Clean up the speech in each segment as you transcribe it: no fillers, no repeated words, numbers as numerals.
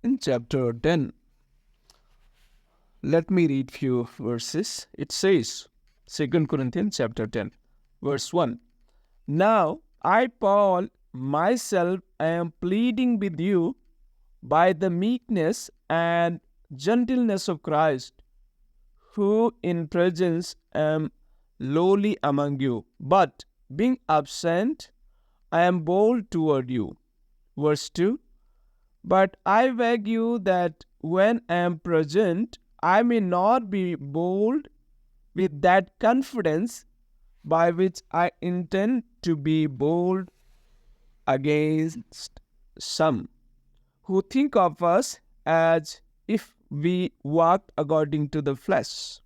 in chapter 10. Let me read few verses. It says, 2 Corinthians chapter 10, verse 1. Now I, Paul, myself am pleading with you by the meekness and gentleness of Christ, who in presence am lowly among you, but being absent, I am bold toward you. Verse 2. But I beg you that when I am present, I may not be bold with that confidence by which I intend to be bold against some who think of us as if we walked according to the flesh.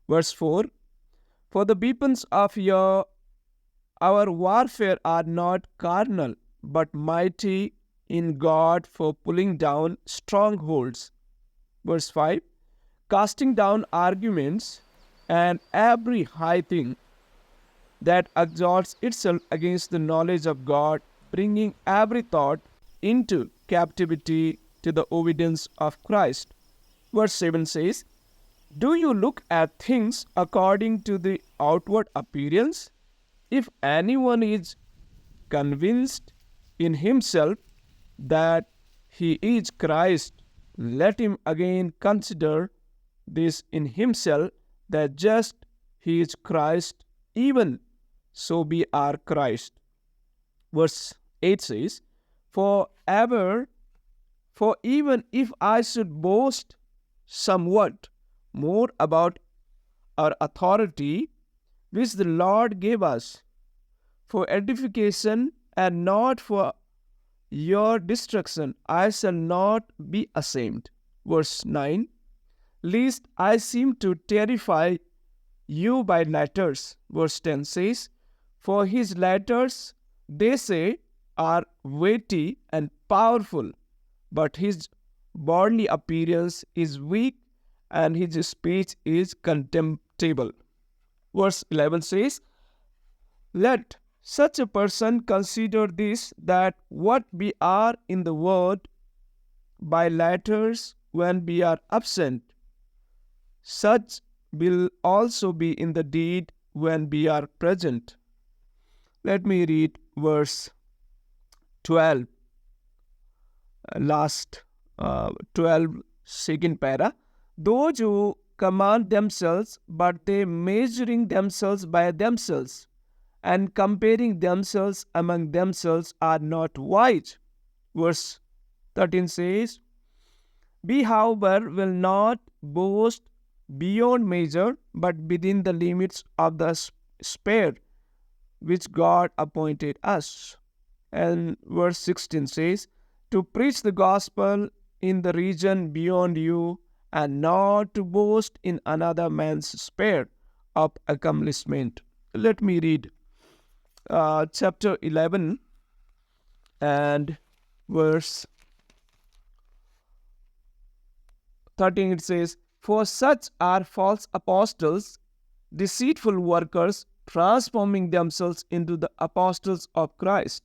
Verse 4. For the weapons of our warfare are not carnal, but mighty in God for pulling down strongholds. Verse 5. Casting down arguments and every high thing that exalts itself against the knowledge of God, bringing every thought into captivity to the obedience of Christ. Verse 7 says, do you look at things according to the outward appearance? If anyone is convinced in himself that he is Christ, let him again consider this in himself, that just he is Christ, even so be our Christ. Verse 8 says, for even if I should boast somewhat more about our authority, which the Lord gave us, for edification and not for your destruction, I shall not be ashamed. Verse 9, lest I seem to terrify you by letters. Verse 10 says, for his letters, they say, are weighty and powerful, but his bodily appearance is weak and his speech is contemptible. Verse 11 says, let such a person consider this, that what we are in the word by letters when we are absent, such will also be in the deed when we are present. Let me read verse 12, last 12, second para. Those who command themselves, but they measuring themselves by themselves and comparing themselves among themselves are not wise. Verse 13 says, we, however, will not boast beyond measure, but within the limits of the sphere which God appointed us. And verse 16 says, to preach the gospel in the region beyond you, and not to boast in another man's sphere of accomplishment. Let me read chapter 11 and verse 13. It says, for such are false apostles, deceitful workers, transforming themselves into the apostles of Christ.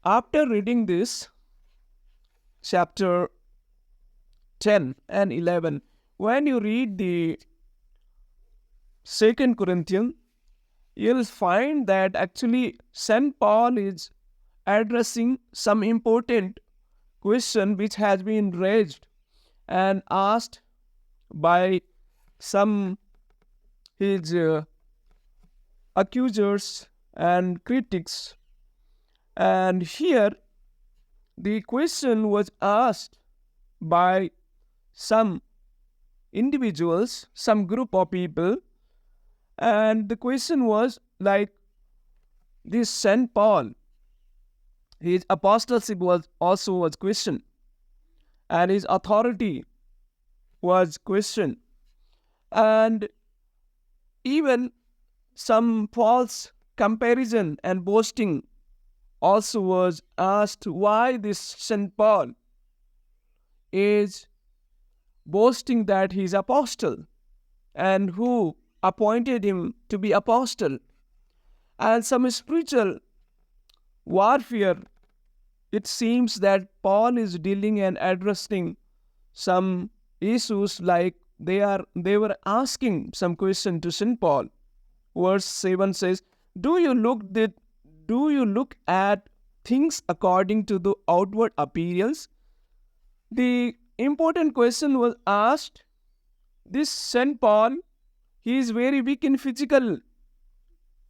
After reading this, chapter 10 and 11, when you read the 2 Corinthians, you'll find that actually St. Paul is addressing some important question which has been raised and asked by some his accusers and critics. And here the question was asked by some individuals, some group of people, and the question was like this: St. Paul, his apostleship was questioned, and his authority was questioned, and even some false comparison and boasting also was asked, why this St. Paul is boasting that he is apostle, and who appointed him to be apostle. And some spiritual warfare it seems that Paul is dealing and addressing some issues, like they were asking some question to St. Paul. Verse 7 says, Do you look at things according to the outward appearance? The important question was asked. This St. Paul, he is very weak in physical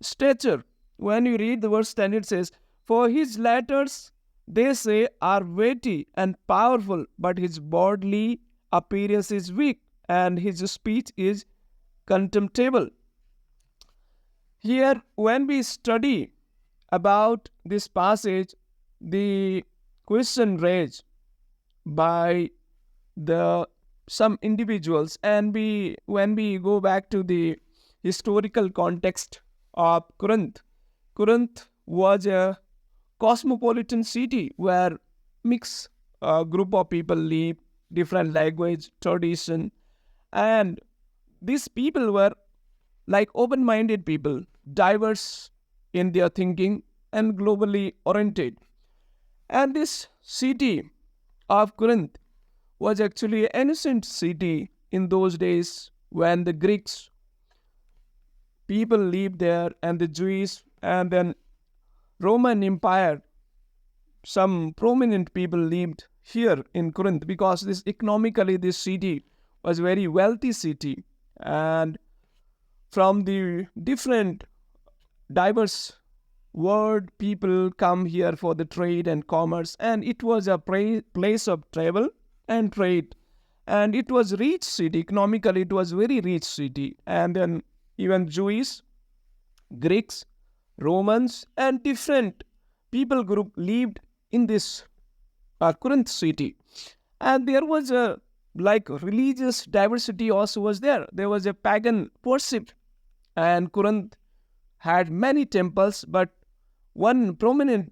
stature. When you read the verse 10, it says, For his letters, they say, are weighty and powerful, but his bodily appearance is weak, and his speech is contemptible. Here, when we study about this passage, the question raised by the some individuals, and when we go back to the historical context of Corinth was a cosmopolitan city where mixed group of people live, different language, tradition, and these people were like open-minded people, diverse in their thinking and globally oriented. And this city of Corinth was actually an ancient city in those days when the Greeks people lived there, and the Jewish, and then Roman Empire, some prominent people lived here in Corinth, because this economically this city was very wealthy city, and from the different diverse world people come here for the trade and commerce, and it was a place of travel and trade, and it was rich city. Economically it was very rich city, and then even Jewish, Greeks, Romans, and different people group lived in this Corinth city. And there was a like religious diversity also was there. There was a pagan worship, and Corinth had many temples, but one prominent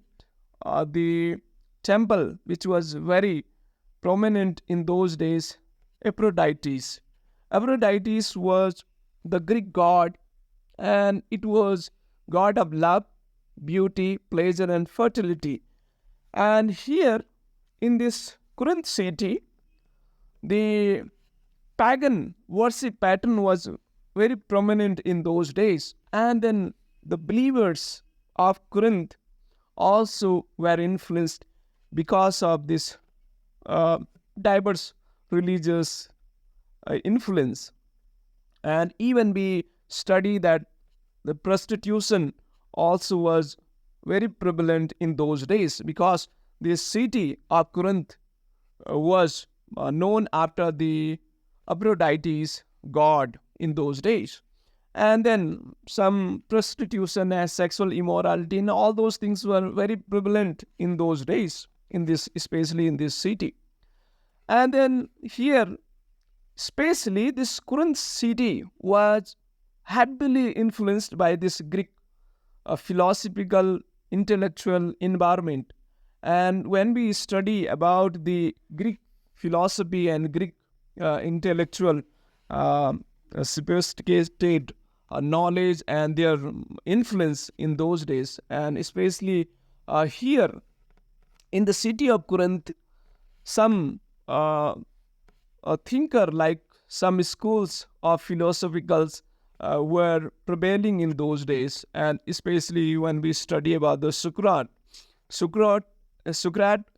the temple which was very prominent in those days, Aphrodite. Aphrodite was the Greek god, and it was god of love, beauty, pleasure, and fertility. And here in this Corinth city, the pagan worship pattern was very prominent in those days, and then the believers of Corinth also were influenced because of this diverse religious influence. And even we study that the prostitution also was very prevalent in those days, because this city of Corinth was known after the Aphrodite's god in those days. And then some prostitution and sexual immorality and all those things were very prevalent in those days, in this, especially in this city. And then here, especially this Corinth city was heavily influenced by this Greek philosophical intellectual environment. And when we study about the Greek philosophy and Greek intellectual sophisticated knowledge and their influence in those days, and especially here in the city of Corinth, some a thinker, like some schools of philosophicals were prevailing in those days, and especially when we study about the Socrates,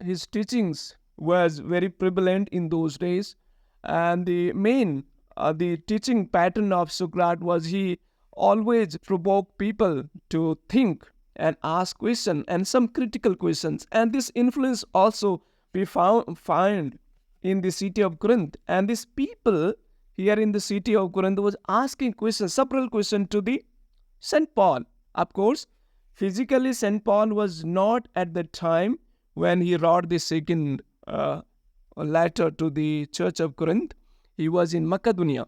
his teachings was very prevalent in those days, and the main the teaching pattern of Socrates was he always provoked people to think and ask questions, and some critical questions, and this influence also we find in the city of Corinth. And these people here in the city of Corinth was asking questions, several questions to the St. Paul. Of course, physically St. Paul was not at the time when he wrote the second letter to the church of Corinth. He was in Macedonia,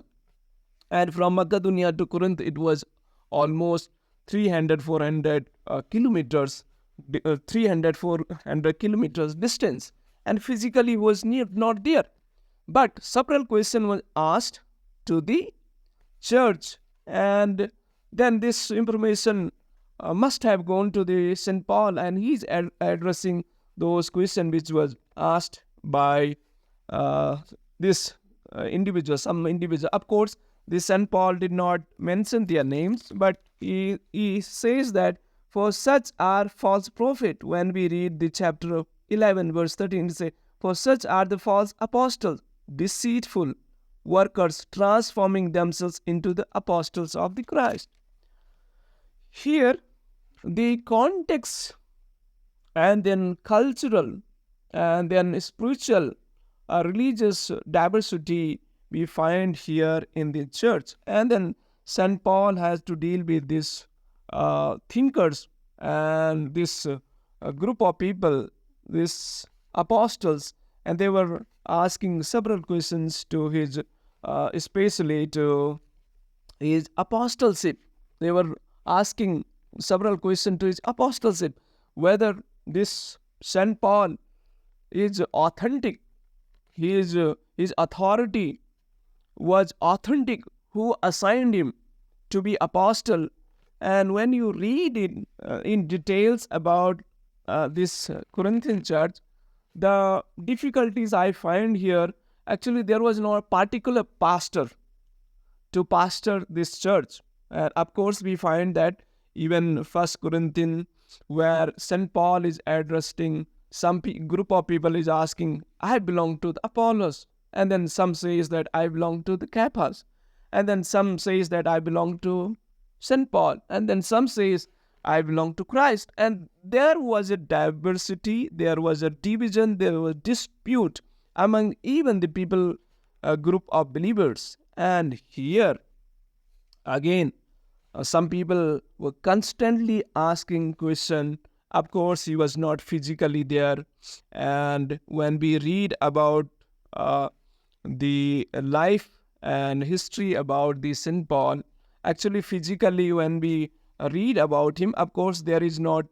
and from Macedonia to Corinth it was almost 300-400 kilometers, 300-400 kilometers distance, and physically was not there. But several questions were asked to the church, and then this information must have gone to the St. Paul, and he's addressing those questions which was asked by this individual, some individual. Of course, this St. Paul did not mention their names, but he says that for such are false prophet. When we read the chapter 11 verse 13, it says, for such are the false apostles, deceitful workers, transforming themselves into the apostles of the Christ. Here, the context and then cultural and then spiritual religious diversity we find here in the church. And then St. Paul has to deal with these thinkers and this group of people, these apostles, and they were asking several questions to his, especially to his apostleship. They were asking several questions to his apostleship, whether this St. Paul is authentic, his authority was authentic, who assigned him to be apostle. And when you read in details about this Corinthian church, the difficulties I find here, actually there was no particular pastor to pastor this church. And of course we find that even First Corinthian, where St. Paul is addressing some group of people, is asking, I belong to the Apollos, and then some says that I belong to the Cephas, and then some says that I belong to St. Paul, and then some says I belong to Christ. And there was a diversity, there was a division, there was dispute among even the people, a group of believers. And here again, some people were constantly asking question. Of course, he was not physically there. And when we read about the life and history about the St. Paul, actually physically when we read about him, of course, there is not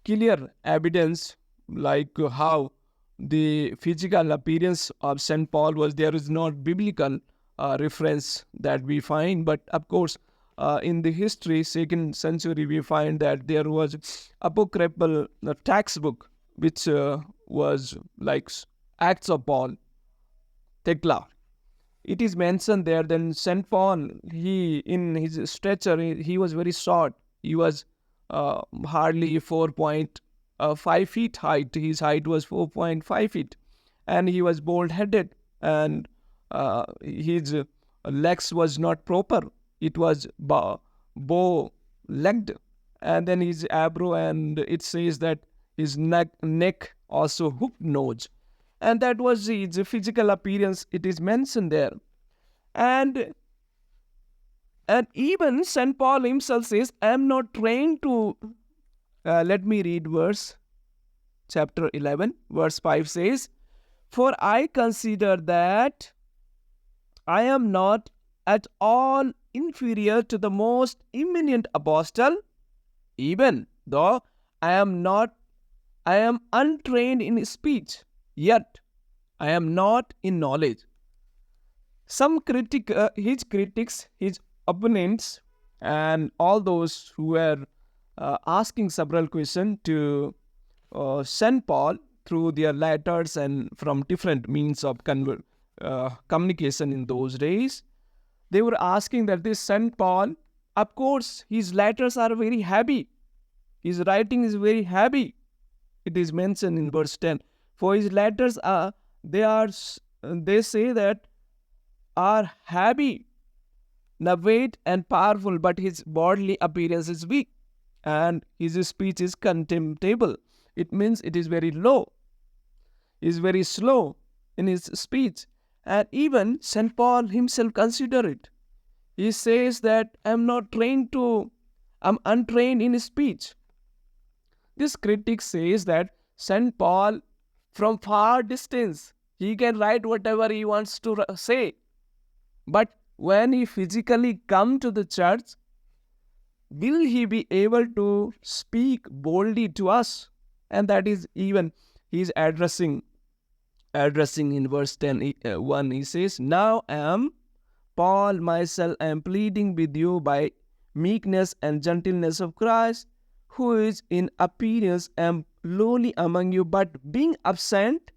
clear evidence like how the physical appearance of St. Paul was. There is not biblical reference that we find. But of course, in the history, 2nd century, we find that there was apocryphal textbook which was like Acts of Paul, Thecla. It is mentioned there. Then St. Paul, he in his stature, he was very short. He was hardly 4.5 feet height. His height was 4.5 feet, and he was bald-headed, and his legs was not proper. It was bow-legged, and then his eyebrow, and it says that his neck also hooked nose, and that was his physical appearance. It is mentioned there, and even St. Paul himself says, "I am not trained to." Let me read verse chapter 11, verse 5 says, "For I consider that I am not at all inferior to the most eminent apostle, even though I am untrained in speech, yet I am not in knowledge." Some his critics, his opponents, and all those who were asking several questions to St. Paul through their letters and from different means of communication in those days, they were asking that this St. Paul, of course, his letters are very heavy. His writing is very heavy. It is mentioned in verse 10. For his letters they say that are heavy, weight and powerful, but his bodily appearance is weak, and his speech is contemptible. It means it is very low. He is very slow in his speech. And even St. Paul himself consider it. He says that I'm untrained in speech. This critic says that St. Paul, from far distance, he can write whatever he wants to say. But when he physically come to the church, will he be able to speak boldly to us? And that is even he's addressing in verse 1. He says, "Now I am Paul myself, I am pleading with you by meekness and gentleness of Christ, who is in appearance am lowly among you, but being absent,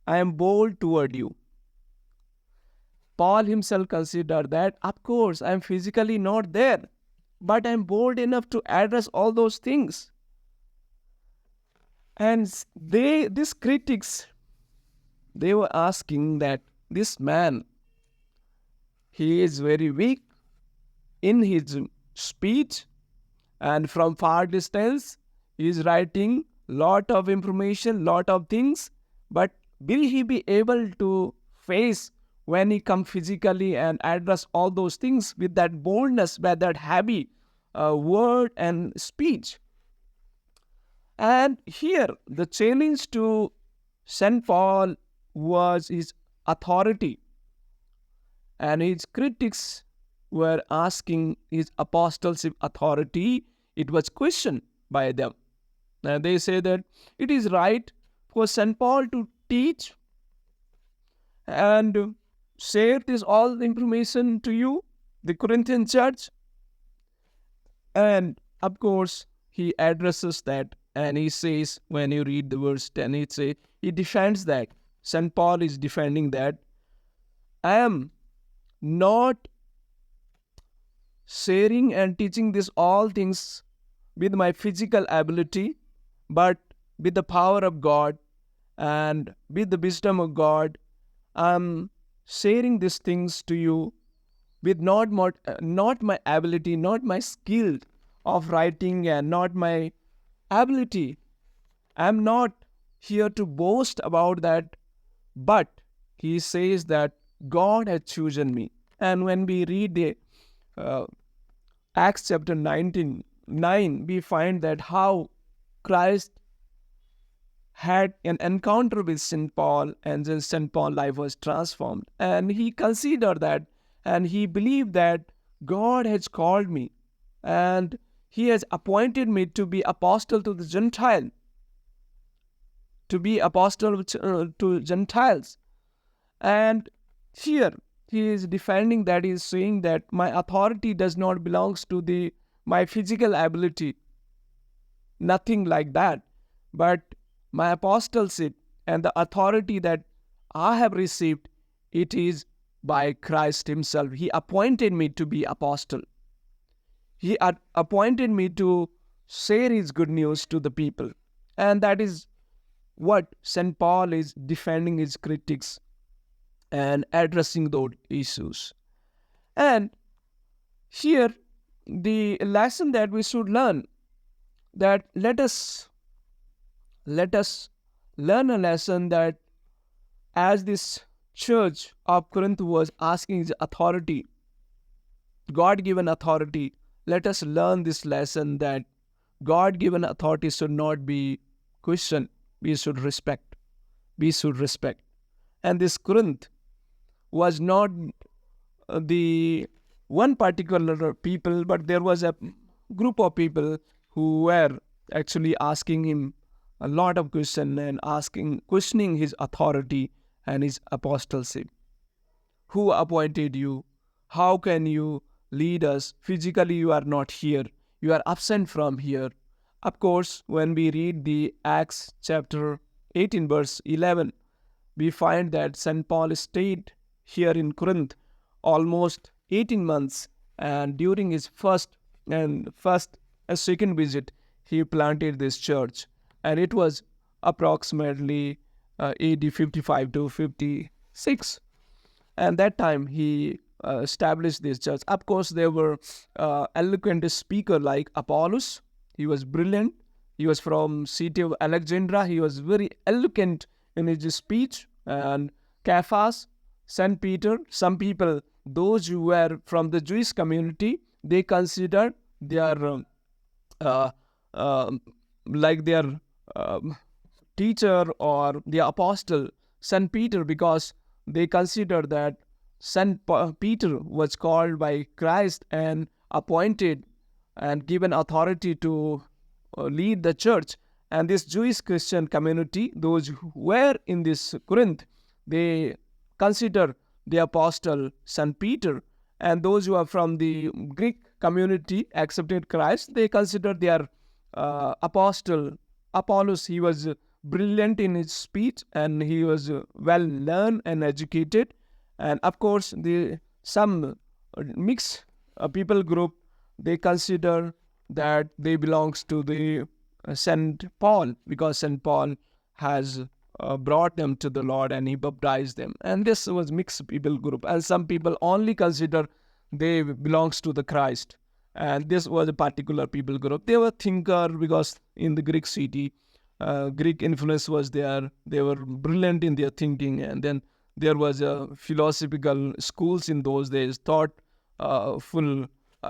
I am bold toward you. Paul himself considered that, of course, I am physically not there, but I am bold enough to address all those things. And these critics, they were asking that this man, he is very weak in his speech, and from far distance he is writing lot of information, lot of things, but will he be able to face when he come physically and address all those things with that boldness, with that heavy word and speech? And here the challenge to St. Paul was his authority, and his critics were asking his apostleship authority. It was questioned by them. And they say that it is right for St. Paul to teach and share this all the information to you, the Corinthian church. And of course, he addresses that, and he says, when you read the verse 10, he defends that. St. Paul is defending that. I am not sharing and teaching this all things with my physical ability, but with the power of God and with the wisdom of God. I'm sharing these things to you with not my ability, not my skill of writing, and not my ability. I'm not here to boast about that, but he says that God has chosen me. And when we read the Acts chapter 9, we find that how Christ had an encounter with St. Paul, and then St. Paul's life was transformed. And he considered that, and he believed that God has called me, and he has appointed me to be apostle to the Gentile, to be apostle to Gentiles. And here he is defending that. He is saying that my authority does not belong to my physical ability, nothing like that, but my apostleship and the authority that I have received, it is by Christ himself. He appointed me to be apostle. He appointed me to share his good news to the people. And that is what St. Paul is defending his critics and addressing those issues. And here, the lesson that we should learn, that let us learn a lesson, that as this church of Corinth was asking his authority, God-given authority, let us learn this lesson, that God-given authority should not be questioned. We should respect. And this Corinth was not the one particular people, but there was a group of people who were actually asking him a lot of questions and questioning his authority and his apostleship. Who appointed you? How can you lead us? Physically, you are not here. You are absent from here. Of course, when we read the Acts chapter 18, verse 11, we find that St. Paul stayed here in Corinth almost 18 months, and during his first and second visit, he planted this church, and it was approximately AD 55 to 56. And that time he established this church. Of course, there were eloquent speaker like Apollos. He was brilliant. He was from city of Alexandria. He was very eloquent in his speech. And Cephas, St. Peter, some people, those who were from the Jewish community, they considered their like their teacher or the apostle St. Peter, because they considered that St. Peter was called by Christ and appointed and given authority to lead the church. And this Jewish Christian community, those who were in this Corinth, they consider the apostle St. Peter. And those who are from the Greek community accepted Christ, they consider their apostle Apollos, he was brilliant in his speech, and he was well learned and educated. And of course, the some mixed people group, they consider that they belongs to the Saint Paul, because Saint Paul has brought them to the Lord and he baptized them. And this was mixed people group. And some people only consider they belongs to the Christ. And this was a particular people group. They were thinker, because in the Greek city, Greek influence was there. They were brilliant in their thinking. And then there was philosophical schools in those days. Thought full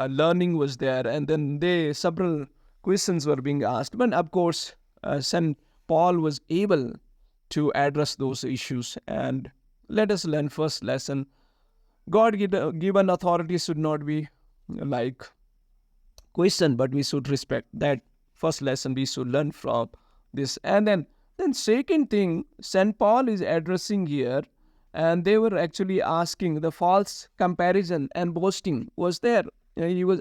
learning was there. And then several questions were being asked. But of course, St. Paul was able to address those issues. And let us learn first lesson. God given authority should not be like questioned, but we should respect. That first lesson we should learn from this. And then second thing, St. Paul is addressing here, and they were actually asking the false comparison and boasting was there. He was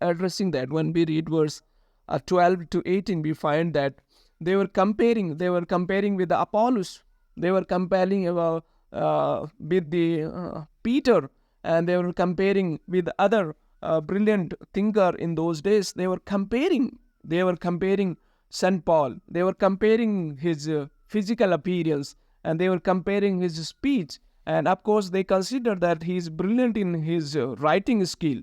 addressing that. When we read verse 12 to 18, we find that they were comparing with the Apollos. They were comparing with the Peter, and they were comparing with other brilliant thinker in those days. They were comparing St. Paul. They were comparing his physical appearance, and they were comparing his speech. And of course, they consider that he is brilliant in his writing skill,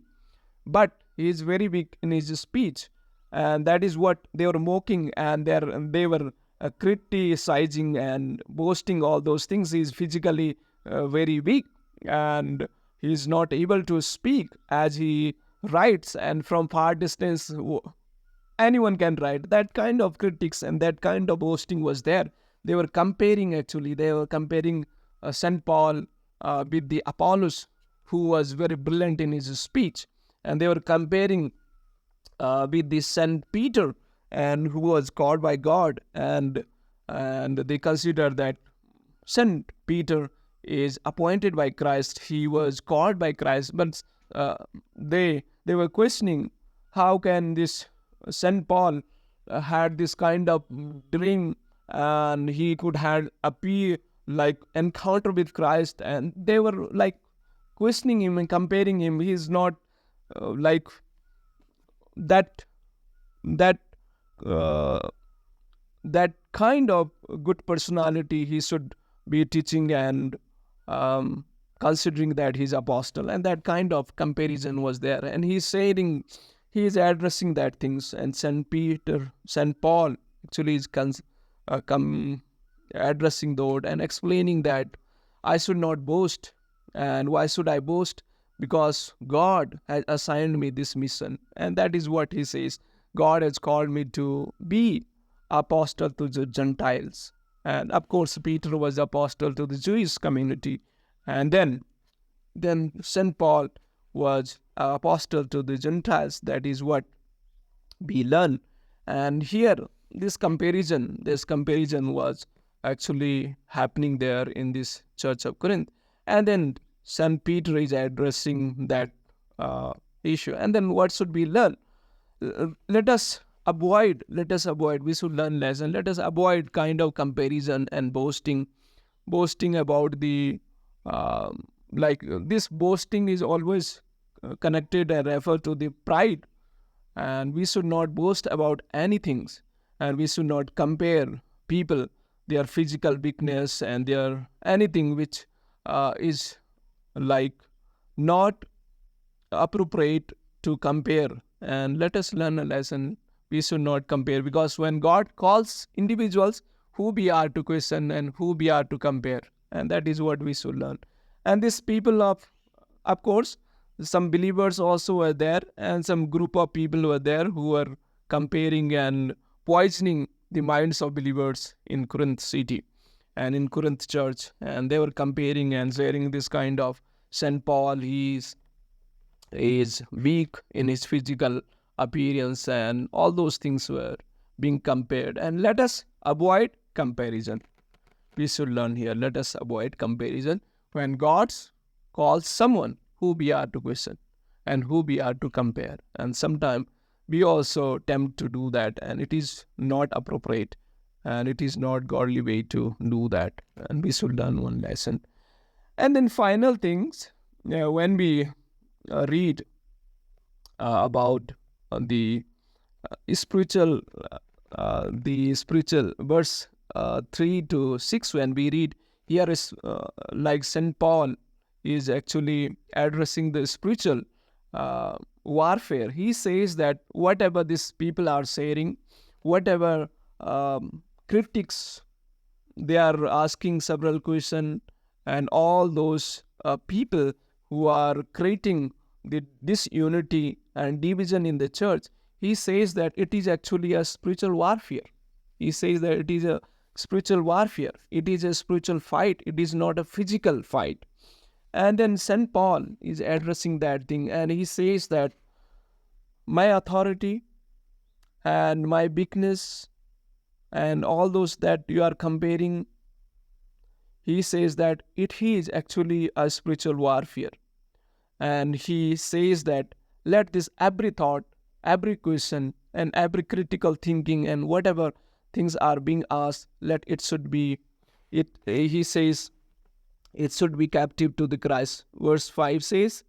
but he is very weak in his speech. And that is what they were mocking, and they were criticizing and boasting all those things. He is physically very weak, and he is not able to speak as he writes, and from far distance anyone can write. That kind of critics and that kind of boasting was there. They were comparing St. Paul with the Apollos, who was very brilliant in his speech. And they were comparing with the St. Peter, and who was called by God. And they consider that St. Peter is appointed by Christ. He was called by Christ. But they were questioning, how can this St. Paul had this kind of dream, and he could have appear like encounter with Christ. And they were like questioning him and comparing him. He is not like that kind of good personality he should be teaching, and considering that he's apostle. And that kind of comparison was there. And he is addressing that things. And St. Paul actually is addressing those and explaining that I should not boast. And why should I boast? Because God has assigned me this mission. And that is what he says. God has called me to be apostle to the Gentiles. And of course, Peter was apostle to the Jewish community. And then St. Paul was apostle to the Gentiles. That is what we learn. And here, this comparison was actually happening there in this church of Corinth. And then St. Peter is addressing that issue. And then what should we learn? Let us avoid, we should learn lesson. Let us avoid kind of comparison and boasting about the, this boasting is always connected and referred to the pride. And we should not boast about anything. And we should not compare people, their physical weakness and their anything which is like not appropriate to compare. And let us learn a lesson. We should not compare, because when God calls individuals, who we are to question and who we are to compare. And that is what we should learn. And these people of course, some believers also were there, and some group of people were there who were comparing and poisoning the minds of believers in Corinth city and in Corinth church. And they were comparing and sharing this kind of St. Paul, he is weak in his physical appearance, and all those things were being compared. And let us avoid comparison. We should learn here. Let us avoid comparison. When God calls someone, who we are to question and who we are to compare. And sometimes we also tempt to do that, and it is not appropriate, and it is not godly way to do that, and we should learn one lesson. And then final things, when we read about the spiritual the spiritual verse 3 to 6, when we read here is like St. Paul is actually addressing the spiritual warfare. He says that whatever these people are saying, whatever critics, they are asking several questions, and all those people who are creating the disunity and division in the church, he says that it is actually a spiritual warfare. He says that it is a spiritual warfare. It is a spiritual fight. It is not a physical fight. And then St. Paul is addressing that thing, and he says that my authority and my weakness and all those that you are comparing, he says that it is actually a spiritual warfare. And he says that let this every thought, every question, and every critical thinking, and whatever things are being asked, let it should be, he says, it should be captive to the Christ. Verse 5 says,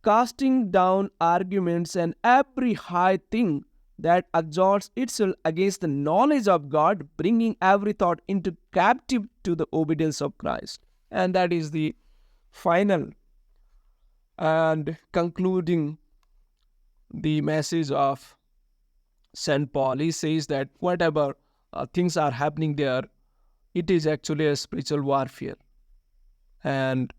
casting down arguments and every high thing that exalts itself against the knowledge of God, bringing every thought into captive to the obedience of Christ. And that is the final and concluding the message of St. Paul. He says that whatever things are happening there, it is actually a spiritual warfare. And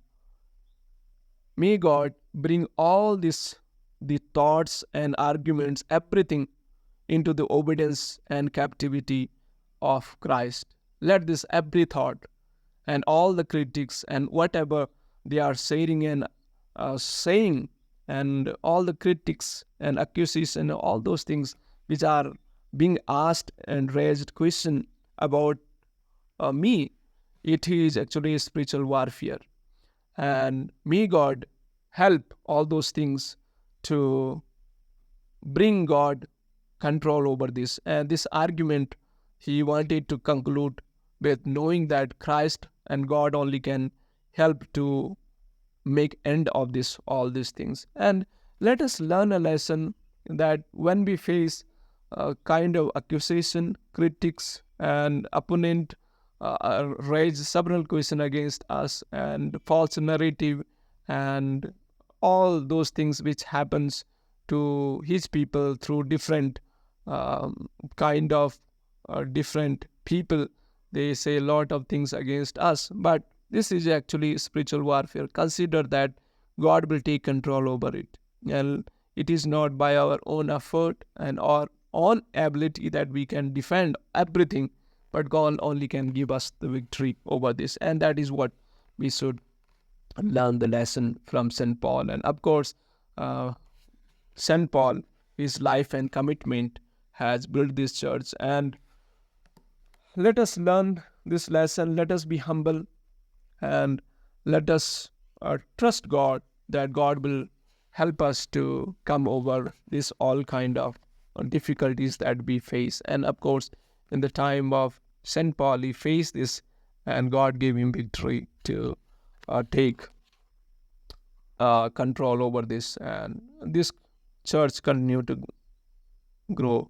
may God bring all this, the thoughts and arguments, everything into the obedience and captivity of Christ. Let this every thought and all the critics and whatever they are saying and all the critics and accusations and all those things which are being asked and raised question about me, it is actually a spiritual warfare. And may God help all those things to bring God control over this. And this argument, he wanted to conclude with knowing that Christ and God only can help to make end of this, all these things. And let us learn a lesson that when we face a kind of accusation, critics and opponent raise several questions against us, and false narrative and all those things which happens to his people through different kind of different people, they say a lot of things against us, but this is actually spiritual warfare. Consider that God will take control over it, and it is not by our own effort and our own ability that we can defend everything, but God only can give us the victory over this. And that is what we should learn the lesson from St. Paul. And of course, St. Paul, his life and commitment has built this church. And let us learn this lesson. Let us be humble, and let us trust God that God will help us to come over this all kind of difficulties that we face. And of course, in the time of St. Paul, he faced this, and God gave him victory to take control over this, and this church continued to grow